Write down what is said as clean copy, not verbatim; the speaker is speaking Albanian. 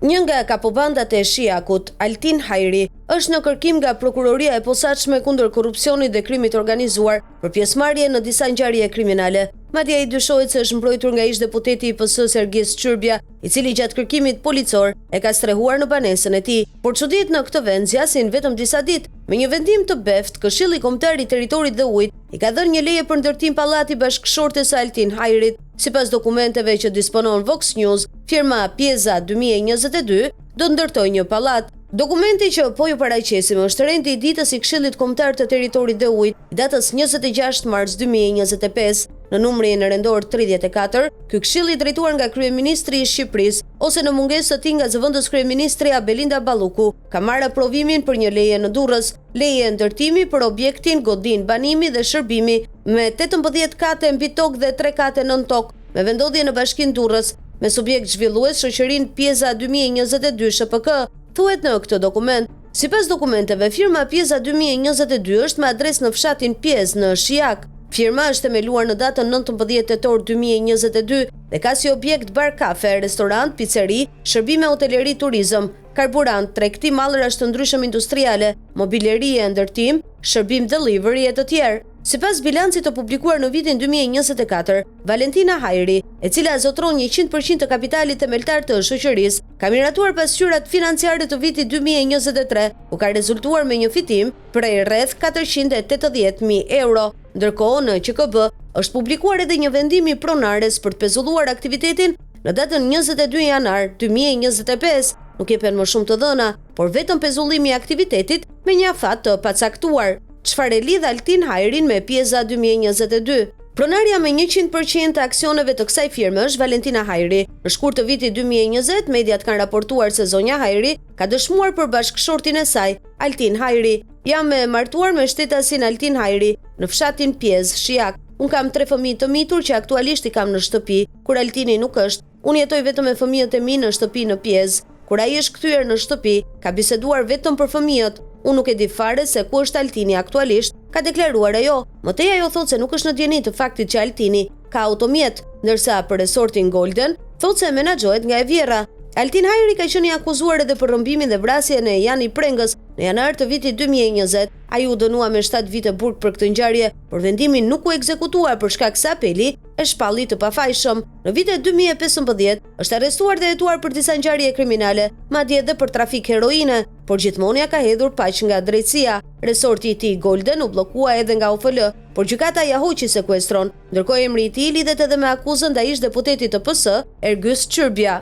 Një nga kapobandat e Shiakut, Altin Hajri, është në kërkim nga prokuroria e posaçme kundër korrupsionit dhe krimit organizuar për pjesëmarrje në disa ngjarje kriminale. Madje ai dyshohet se është mbrojtur nga ish-deputeti i PS Sergjes Çyrbia, i cili gjatë kërkimit policor e ka strehuar në banesën e tij. Por çuditë në këtë vend zgjasin vetëm disa ditë. Me një vendim të beft, Këshilli Kombëtar i Territorit dhe Ujit i ka dhënë një leje për ndërtim pallati bashkëshortes së Altin Hajrit. Sipas dokumenteve që disponon Vox News, firma Pieza 2022 do ndërtojë një pallat. Dokumenti që po ju paraqesim është rendi i ditës i Këshillit Kombëtar të Territorit dhe Ujit, datës 26 mars 2025, në numrin rendor 34, ky këshill i drejtuar nga kryeministri i Shqipërisë ose në mungesë të tij nga zëvendës kryeministrja Belinda Balluku, ka marrë aprovimin për një leje në Durrës, leje ndërtimi për objektin Godin Banimi dhe Shërbimi me 18 kate mbi tokë dhe 3 kate nën tokë, me vendodhje në Bashkinë Durrës, me subjekt zhvillues shoqërinë Pieza 2022 SPK. Thuhet në këtë dokument, sipas dokumenteve, firma Pieza 2022 është me adresë në fshatin Piezë në Shiak. Firma është themeluar në datën 19 tetor 2022 dhe ka si objekt bar kafe, restorant, piceri, shërbime hoteleri, turizëm, karburant, tregti mallrash të ndryshëm industriale, mobilerie, ndërtim, shërbim delivery e të tjerë. Sipas bilancit të publikuar në vitin 2024, Valentina Hajri, e cila zotron 100% të kapitalit themeltar të shoqërisë, ka miratuar pasqyrat financiare të vitit 2023, ku ka rezultuar me një fitim prej rreth 480.000 euro. Ndërkohë, në QKB është publikuar edhe një vendim i pronares për të pezulluar aktivitetin në datën 22 janar 2025. Nuk jepen më shumë të dhëna, por vetëm pezullimi i aktivitetit me një afat të pacaktuar. Çfarë e lidh Altin Hajrin me Pieza 2022? Pronarja me 100% të aksioneve të kësaj firme është Valentina Hajri. Në shkurt të vitit 2020, mediat kanë raportuar se zonja Hajri ka dëshmuar për bashkëshortin e saj, Altin Hajri. Jam e martuar me shtetasin Altin Hajri në fshatin Piezë, Shiak. Unë kam 3 fëmijë të mitur që aktualisht i kam në shtëpi, kur Altini nuk është. Unë jetoj vetëm me fëmijët e mi në shtëpi në Piezë. Kur ai është kthyer në shtëpi, ka biseduar vetëm për fëmijët. Unë nuk e di fare se ku është Altini aktualisht, ka deklaruar ajo. Mëtej ajo thotë se nuk është në dieni të faktit që Altini ka automjet, ndërsa për resortin Golden thotë se menaxhohet nga e vjerra. Altin Hajri ka qenë i akuzuar edhe për rrëmbimin dhe vrasjen e Jani Prengës në janar të vitit 2020. Ai u dënua me 7 vite burg për këtë ngjarje, por vendimi nuk u ekzekutua për shkak se apeli e shpalli të pafajshëm. Në vitet 2015 është arrestuar dhe hetuar për disa ngjarje kriminale, madje edhe për trafik heroine, por gjithmonë ja ka hedhur paq nga drejtësia. Resorti i tij Golden u bllokua edhe nga UFL, por gjykata ja hoqi sekuestron, ndërkohë emri i tij lidhet edhe me akuzën ndaj ish-deputetit të PS, Ergjys Çyrbia.